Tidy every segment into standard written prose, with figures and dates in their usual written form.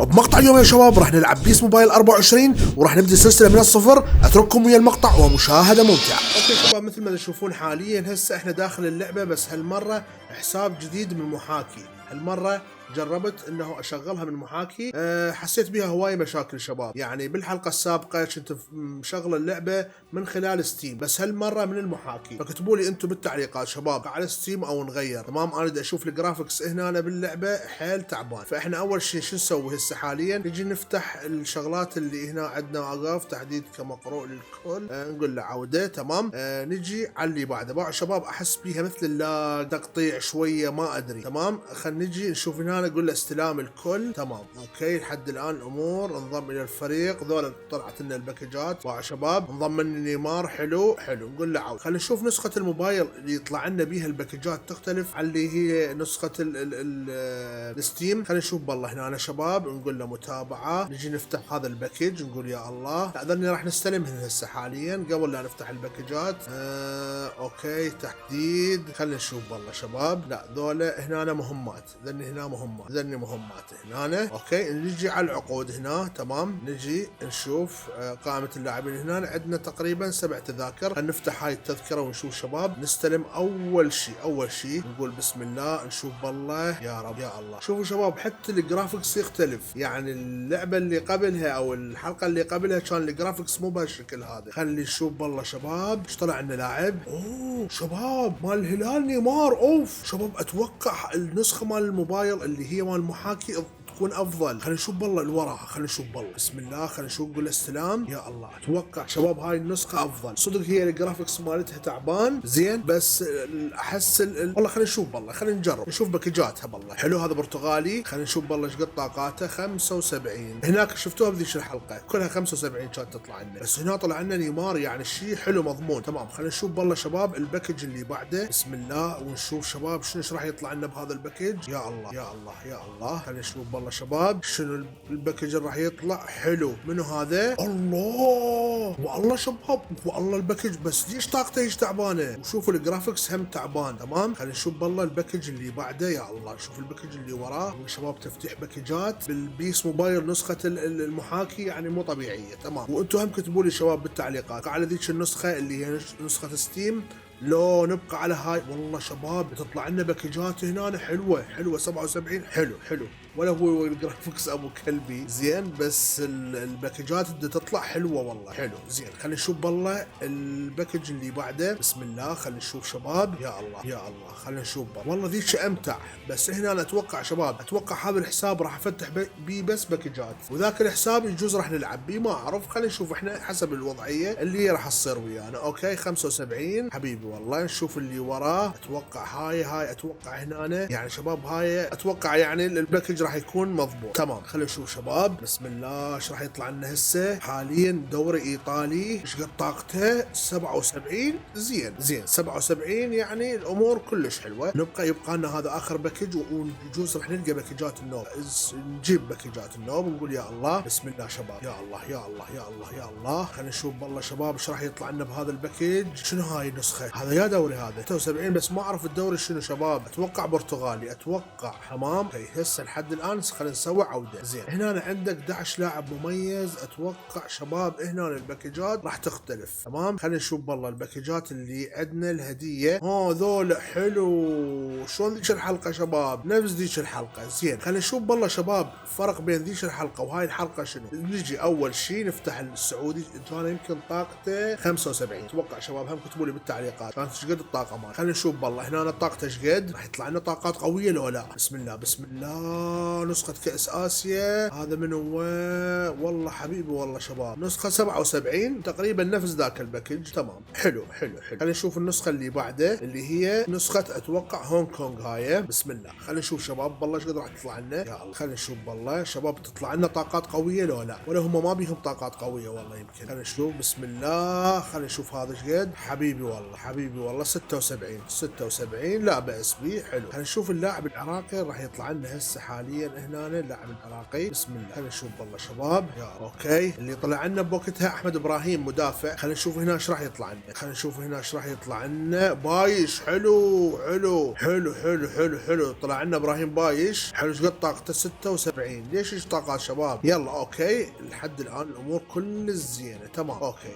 بمقطع اليوم يا شباب راح نلعب بيس موبايل 24 وراح نبدأ سلسلة من الصفر. اترككم ويا المقطع ومشاهدة ممتعة. اوكي شباب، مثل ما تشوفون حاليا هسه احنا داخل اللعبة، بس هالمرة حساب جديد من محاكي. هالمرة جربت انه اشغلها من محاكي، حسيت بها هواي مشاكل شباب. يعني بالحلقة السابقة كنت مشغل اللعبة من خلال ستيم، بس هالمرة من المحاكي. فكتبوا لي انتم بالتعليقات شباب على ستيم او نغير. تمام، انا بدي اشوف الجرافيكس هنا باللعبة حيل تعبان. فاحنا اول شيء شو نسوي هسه حاليا؟ نجي نفتح الشغلات اللي هنا عندنا اوقاف تحديد كمقروء للكل، نقول له عودة. تمام، نجي على اللي بعده. شباب احس بيها مثل اللاج، تقطيع شوية ما ادري. تمام، خلينا نجي نشوف هنا نقول له استلام الكل. تمام اوكي، لحد الان الامور. انضم الى الفريق. ذولا طلعت لنا الباكجات. شباب انضم لنا نيمار. حلو نقول له عود. خلينا نشوف نسخة الموبايل اللي يطلع لنا بيها الباكجات تختلف عن اللي هي نسخة الستيم. خلينا نشوف بالله هنا شباب. نقول له متابعة. نجي نفتح هذا الباكج نقول يا الله. لا ذني راح نستلمهن هسه حاليا قبل لا نفتح الباكجات. اوكي تحديد. خلينا نشوف بالله شباب. لا ذولا هنا مهمات. ذني هنا مهمات. مهمات هنا. اوكي نجي على العقود هنا. تمام، نجي نشوف قائمة اللاعبين. هنا عندنا تقريبا 7 تذاكر. خلينا نفتح هاي التذكرة ونشوف شباب. نستلم اول شيء نقول بسم الله. نشوف بالله يا رب يا الله. شوفوا شباب، حتى الجرافيكس يختلف. يعني اللعبة اللي قبلها او الحلقة اللي قبلها كان الجرافيكس مو بهالشكل هذا. خلي نشوف بالله شباب ايش طلع عندنا لاعب. اوه شباب، مال الهلال نيمار. اوف شباب، اتوقع النسخة مال الموبايل اللي هي مال محاكي تكون افضل. خلينا نشوف بالله اللي وراها. خلينا نشوف بالله بسم الله. خلينا نشوف نقول استلام يا الله. اتوقع شباب هاي النسخه افضل. صدق هي الجرافيكس مالتها تعبان زين، بس احس والله خلينا نشوف بالله. خلينا نجرب نشوف باكجاتها بالله. حلو، هذا برتغالي. خلينا نشوف بالله ايش قد طاقاته. 75. هناك شفتوها بذيك الحلقه كلها 75 كانت تطلع لنا، بس هنا طلع لنا نيمار. يعني الشيء حلو مضمون. تمام، خلينا نشوف بالله شباب الباكج اللي بعده. بسم الله ونشوف شباب شنو راح يطلع لنا بهذا الباكج. يا الله يا الله يا الله. خلينا نشوف بالله شباب شنو الباكج راح يطلع. حلو، منو هذا؟ الله والله شباب، والله الباكج بس ليش طاقته ايش تعبانه. وشوفوا الجرافيكس هم تعبان. تمام، خلينا نشوف بالله الباكج اللي بعده. يا الله شوف الباكج اللي وراه شباب. تفتيح باكجات بالبيس موبايل نسخه المحاكي يعني مو طبيعيه. تمام، وانتم هم كتبوا لي شباب بالتعليقات على ذيك النسخه اللي هي نسخه ستيم لو نبقى على هاي. والله شباب تطلع لنا باكجات هنا حلوه 77. حلو ولا هو الجرافيكس ابو كلبي زين، بس الباكجات بدها تطلع حلوه والله. حلو زين، خلينا نشوف بالله الباكج اللي بعده. بسم الله. خلينا نشوف شباب يا الله يا الله. خلينا نشوف والله ذيك امتع. بس هنا انا اتوقع شباب، اتوقع هذا الحساب راح افتح بيه بس باكجات، وذاك الحساب يجوز راح نلعب بيه ما اعرف. خلينا نشوف احنا حسب الوضعيه اللي راح تصير ويانا. اوكي 75 حبيبي والله. نشوف اللي وراه. اتوقع هاي اتوقع هنا يعني شباب. هاي اتوقع يعني الباكج راح يكون مضبوط. تمام، خلينا نشوف شباب. بسم الله ايش راح يطلع لنا هسه. حاليا دوري ايطالي. ايش قد طاقته؟ 77. زين 77. يعني الامور كلش حلوه. يبقى لنا هذا اخر باكج، ويجوز راح نلقى باكجات النوب. نجيب باكجات النوب ونقول يا الله. بسم الله شباب يا الله يا الله يا الله يا الله. خلينا نشوف بالله شباب ايش راح يطلع لنا بهذا الباكج. شنو هاي النسخه؟ هذا يا دوري هذا 76، بس ما اعرف الدوري شنو شباب. اتوقع برتغالي اتوقع. تمام، هسه لحد الان خلينا نسوي عوده. زين، هنا عندك 11 لاعب مميز. اتوقع شباب هنا الباكجات راح تختلف. تمام، خلينا نشوف بالله الباكجات اللي عندنا الهديه. ذول حلو. شلون ذيك الحلقه شباب؟ نفس ذيك الحلقه. زين، خلينا نشوف بالله شباب فرق بين ذيك الحلقه وهاي الحلقه شنو. نجي اول شيء نفتح السعودي. كان يمكن طاقته 75 اتوقع شباب. هم كتبوا لي بالتعليقات كانت ايش قد الطاقه مال. خلينا نشوف بالله هنا طاقته ايش قد. راح يطلع لنا طاقات قويه لو لا. بسم الله بسم الله. نسخه كاس اسيا. هذا من هو؟ والله حبيبي والله شباب نسخه 77 تقريبا نفس ذاك الباكج. تمام، حلو. خلينا نشوف النسخه اللي بعده اللي هي نسخه اتوقع هونغ كونغ. هاي بسم الله. خلينا نشوف شباب بالله ايش قد راح تطلع لنا. يا الله خلينا نشوف بالله شباب تطلع لنا طاقات قويه لو لا، ولا هم ما بيهم طاقات قويه والله يمكن. خلينا نشوف بسم الله. خلينا نشوف هذا ايش قد. حبيبي والله 76 لا بأس بيه. حلو، خلينا نشوف اللاعب العراقي راح يطلع لنا هسه حاليا. حاليا هنا اللاعب العراقي. بسم الله خلينا نشوف والله شباب. يا اوكي اللي طلع لنا بوقتها احمد ابراهيم مدافع. خلينا نشوف هنا ايش راح يطلع لنا. خلينا نشوف هنا ايش راح يطلع لنا. بايش حلو حلو حلو حلو حلو حلو. طلع لنا ابراهيم بايش حلو. ايش قد طاقته 76. ليش ايش طاقات شباب؟ يلا اوكي لحد الان الامور كل زينه تمام. اوكي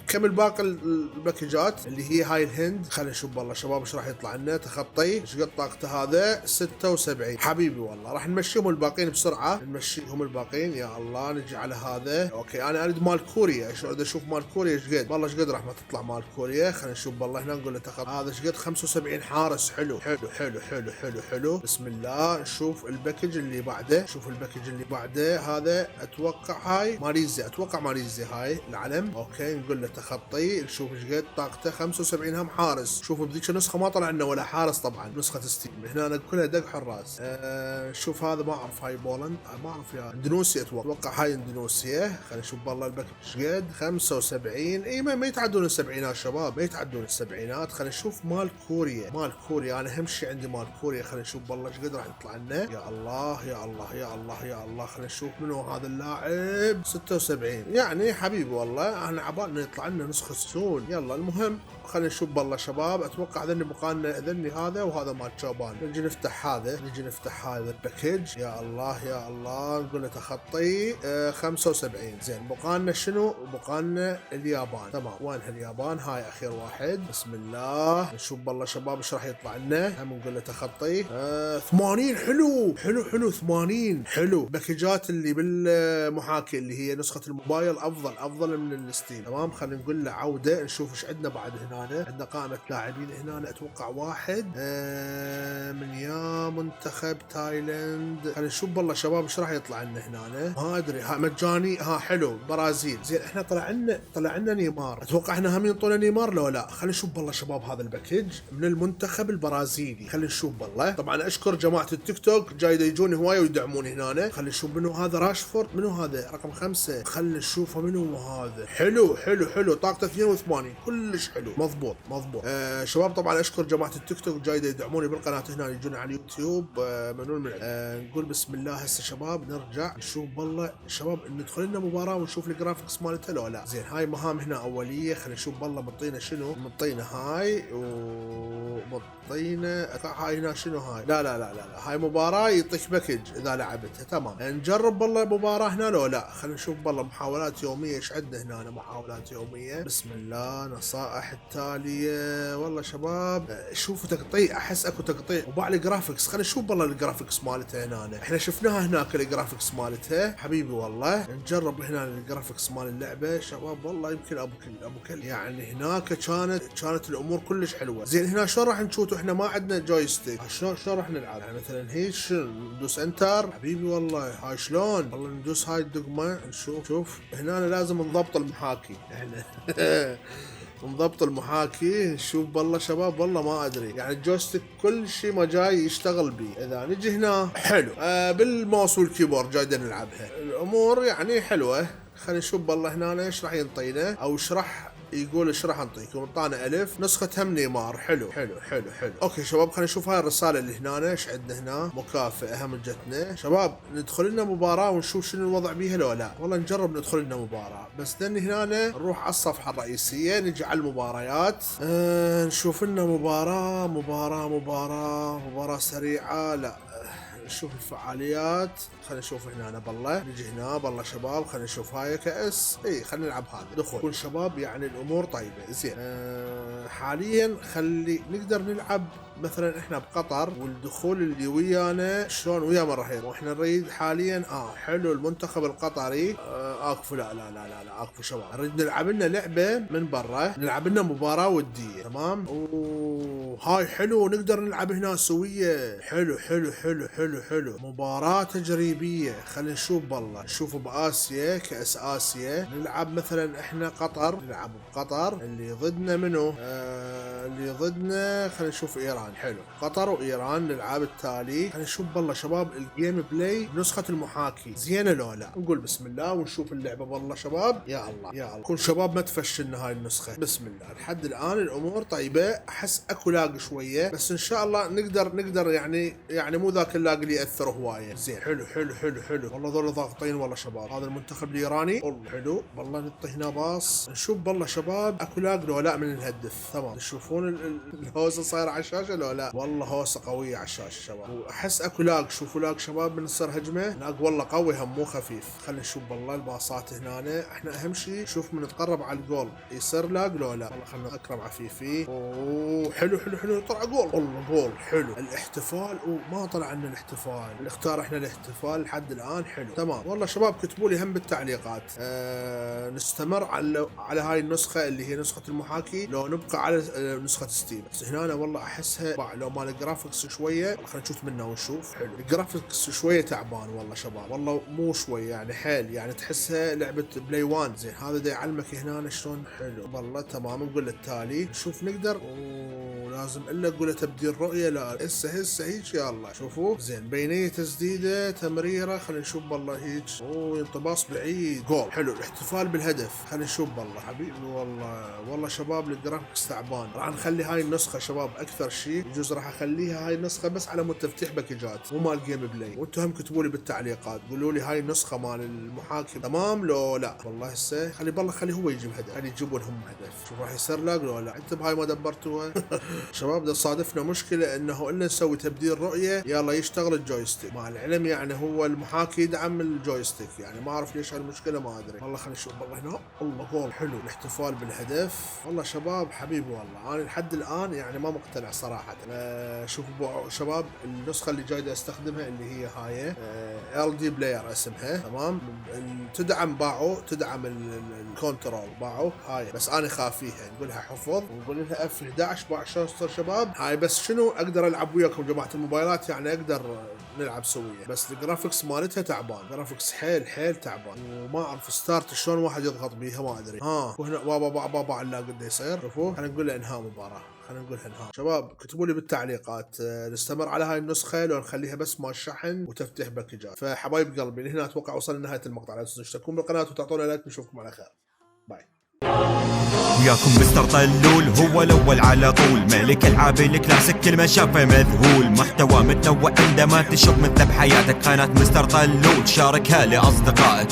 نكمل باقي الباكجات اللي هي هاي الهند. خلينا نشوف والله شباب ايش راح يطلع لنا. تخطي ايش قد طاقته هذا 76 حبيبي. والله راح نمشيهم الباقيين بسرعه. نمشيهم الباقيين يا الله. نجي على هذا. اوكي انا اريد مال كوريا. اريد اشوف مال كوريا ايش قد. والله ايش قد راح ما تطلع مال كوريا. خلينا نشوف والله هنا نقول له تخطي هذا ايش قد 75 حارس. حلو حلو حلو حلو حلو حلو. بسم الله نشوف الباكج اللي بعده. شوف الباكج اللي بعده هذا اتوقع هاي ماليزيا. اتوقع ماليزيا هاي العلم. اوكي نقول له تخطي. نشوف ايش قد طاقته 75 هم حارس. شوفوا بذيك النسخه ما طلع لنا ولا حارس طبعا نسخه ستيم. هنا كلها دق حراس. شوف هذا ما اعرف هاي بولند ما اعرف يا اندونيسيا. اتوقع هاي اندونيسيا. خلينا نشوف والله الباكج ايش قد 75. اي ما يتعدون السبعينات شباب ما يتعدون السبعينات. خلينا نشوف مال كوريا. مال كوريا انا اهم شيء عندي مال كوريا. خلينا نشوف والله ايش قد راح يطلع لنا. يا الله يا الله يا الله يا الله. خلينا نشوف منو هذا اللاعب 76 يعني حبيبي. والله احنا عبالنا يطلع لنا نسخه سون. يلا المهم خلينا نشوف والله شباب. اتوقع ذني بقالنا ذني هذا وهذا مال شوبان. نجي نفتح هذا. نجي نفتح هذا الباكج. يا الله يا الله. نقول له تخطي 75. زين بقالنا شنو؟ بقالنا اليابان. تمام وين اليابان؟ هاي اخير واحد. بسم الله نشوف والله شباب ايش راح يطلع لنا. هم نقول له تخطي 80. حلو حلو حلو 80 حلو. باكجات اللي بالمحاكي اللي هي نسخه الموبايل افضل من الستيم. تمام خلينا نقول له عوده. نشوف ايش عندنا بعد هنا. عندنا قائمة لاعبين هنا اتوقع واحد من يا منتخب تايلاند. خلينا نشوف والله شباب ايش راح يطلع لنا هنا. ما ادري ها مجاني. ها حلو برازيل. زين احنا طلع لنا نيمار. اتوقع احنا هم ينطونا نيمار لو لا. خلينا نشوف والله شباب هذا الباكج من المنتخب البرازيلي. خلينا نشوف والله. طبعا اشكر جماعة التيك توك جاي يجوني هوايه ويدعموني هنا. خلينا نشوف منو هذا. راشفورد. منو هذا رقم 5. خلينا نشوفه منو هذا. حلو حلو حلو. طاقته 82 كلش حلو. مضبوط مضبوط. شباب طبعا اشكر جماعه التيك توك جاي يدعموني بالقناه هنا يجون على اليوتيوب. منون من نقول بسم الله. هسه شباب نرجع نشوف والله شباب ندخل لنا مباراه ونشوف الجرافيكس مالتها لو لا. زين هاي مهام هنا اوليه. خلينا نشوف والله مطينا شنو. مطينا هاي ومطينا هاي هنا شنو هاي. لا لا لا لا, لا. هاي مباراه يعطيك باكج اذا لعبتها. تمام نجرب والله مباراه هنا لو لا. خلينا نشوف والله محاولات يوميه. ايش عندنا هنا محاولات يوميه. بسم الله. نصائح التالية. والله شباب شوفوا تقطيع. احس اكو تقطيع وبعد الجرافيكس. خلينا نشوف والله الجرافيكس مالتها هنا. احنا شفناها هناك الجرافيكس مالتها حبيبي. والله نجرب هنا الجرافيكس مال اللعبة شباب. والله يمكن ابو كل يعني هناك كانت الامور كلش حلوة. زين هنا شلون راح نشوت واحنا ما عندنا جويستيك. شلون راح نلعب يعني مثلا هيك ندوس انتر حبيبي. والله هاي شلون والله ندوس هاي الدقمة. نشوف شوف هنا لازم نضبط المحاكي احنا نضبط المحاكي. نشوف والله شباب والله ما ادري يعني الجويستيك كل شيء ما جاي يشتغل بيه. اذا نجي هنا حلو بالماوس والكيبورد جاي نلعبها الامور يعني حلوه. خلينا نشوف والله هنا ايش راح ينطينا او ايش راح يقول ايش راح نعطيكم. انطانا الف نسخه هم نيمار. حلو حلو حلو حلو. اوكي شباب خلينا نشوف هاي الرساله اللي هنا. ايش عندنا هنا. مكافاه هم جتنا شباب. ندخل لنا مباراه ونشوف شنو الوضع بيها لو لا. والله نجرب ندخل لنا مباراه. بس ثاني هنا نروح على الصفحه الرئيسيه. نجي على المباريات. نشوف لنا مباراه سريعه. لا نشوف الفعاليات. خلينا نشوف هنا بالله. نجي هنا بالله شباب. خلينا نشوف هاي كأس. اي خلينا نلعب هذا دخول. كل شباب يعني الامور طيبه. زين حاليا خلي نقدر نلعب مثلا احنا بقطر والدخول اللي ويانا شلون ويا من راح يروح. احنا نريد حاليا حلو المنتخب القطري. اكفو لا لا لا لا لا اكفو شباب. نريد نلعب لنا لعبه من برا. نلعب لنا مباراه وديه. تمام هاي حلو. نقدر نلعب هنا سويه. حلو حلو حلو حلو حلو. مباراه تجريبيه. خلينا نشوف بالله. نشوف باسيا كاس اسيا. نلعب مثلا احنا قطر. نلعب بقطر. اللي ضدنا منو اللي ضدنا. خلينا نشوف ايران. وايران. حلو، قطر وايران الالعاب التالي. خلينا نشوف بالله شباب الجيم بلاي بنسخه المحاكي زينه لو لا. نقول بسم الله ونشوف اللعبه. بالله شباب يا الله يا الله، كل شباب ما تفشلنا هاي النسخه. بسم الله، لحد الان الامور طيبه. احس اكو لاق شويه بس ان شاء الله نقدر يعني مو ذاك اللاق اللي ياثر هوايه. زين، حلو حلو حلو حلو والله، ذول ضاغطين والله شباب. هذا المنتخب الايراني والله حلو. بالله نطي هنا باص. نشوف بالله شباب اكو لاق لو لا من الهدف. تمام، تشوفون الهوسه صايره على الشاشه لو لا. والله هوسه قويه على الشاشه شباب، واحس اكو لاق. شوفوا لاق شباب من تصير هجمه، لاق والله قوي هم مو خفيف. خلينا نشوف بالله الباصات هنا. احنا اهم شيء شوف من نتقرب على الجول يصير لاق لو لا. والله خلينا اكرم عفيفي. اوه حلو حلو حلو، طلع جول والله جول. حلو الاحتفال، وما طلع عنا الاحتفال. نختار احنا الاحتفال لحد الان. حلو تمام. والله شباب كتبوا لي هم بالتعليقات نستمر على هاي النسخه اللي هي نسخه المحاكي لو نبقى على نسخه ستيم. بس هنا والله احسها لو مال الجرافكس شويه. خلينا نشوف منه ونشوف. حلو الجرافكس شويه تعبان والله شباب، والله مو شويه يعني حيل، يعني تحسها لعبه بلاي 1. زين هذا دا يعلمك هنا شلون. حلو والله تمام. نقول التالي نشوف نقدر. لازم الا اقول له تبديل رؤيه. لا هسه هيك يا الله. شوفوا زين، بينيه تسديده تمريره. خلينا نشوف بالله هيك. انطباص بعيد جول. حلو الاحتفال بالهدف. خلينا نشوف بالله حبيبي. والله شباب الجرافكس تعبان. راح نخلي هاي النسخه شباب اكثر شيء يجوز راح اخليها هاي النسخه بس على مود تفتيح باكجات مو مال جيم بلاي. وانتم هم كتبوا لي بالتعليقات قولوا لي هاي النسخه مال المحاكي تمام لو لا. والله هسه خلي هو يجيب هدف، خلي يجيبوا لهم هدف. شوف راح يصير لاق لو لا. انتم بهاي ما دبرتوها. شباب ده صادفنا مشكله انه الا نسوي تبديل رؤيه يلا يشتغل الجويستيك. مع العلم يعني هو المحاكي يدعم الجويستيك، يعني ما اعرف ليش هالمشكله ما ادري والله. خلينا نشوف والله هنا. الله جول حلو الاحتفال بالهدف. والله شباب حبيبي والله انا لحد الان يعني ما مقتنع صراحه. شوفوا شباب النسخه اللي جاي استخدمها اللي هي هاي ال دي بلاير اسمها تمام. تدعم تدعم الكنترول باعوا هاي، بس انا خاف فيها. نقولها حفظ ونقول لها اف 11 باع شوستر شباب. هاي بس شنو اقدر العب وياكم جماعه الموبايلات، يعني اقدر نلعب سويه. بس الجرافكس مالتها تعبان، جرافكس حيل تعبان، وما اعرف ستارت شلون واحد يضغط بيها ما ادري. وهنا بابا على قد يصير. شوفوا خلينا نقول له انهاء مباراه. خلينا نقولها انهاء. شباب كتبوا لي بالتعليقات نستمر على هاي النسخه لو نخليها بس مال شحن وتفتح باكجات. فحبايب قلبي لهنا اتوقع وصلنا لنهايه المقطع. لا تنسوا تشتركون بالقناه وتعطونا لايك. نشوفكم على خير. باي. وياكم مستر طلول هو الاول على طول، ملك العاب الكلاسيك كل ما شافه مذهول. محتوى متنوع عندما تشوف مثله بحياتك. قناه مستر طلول شاركها لاصدقائك.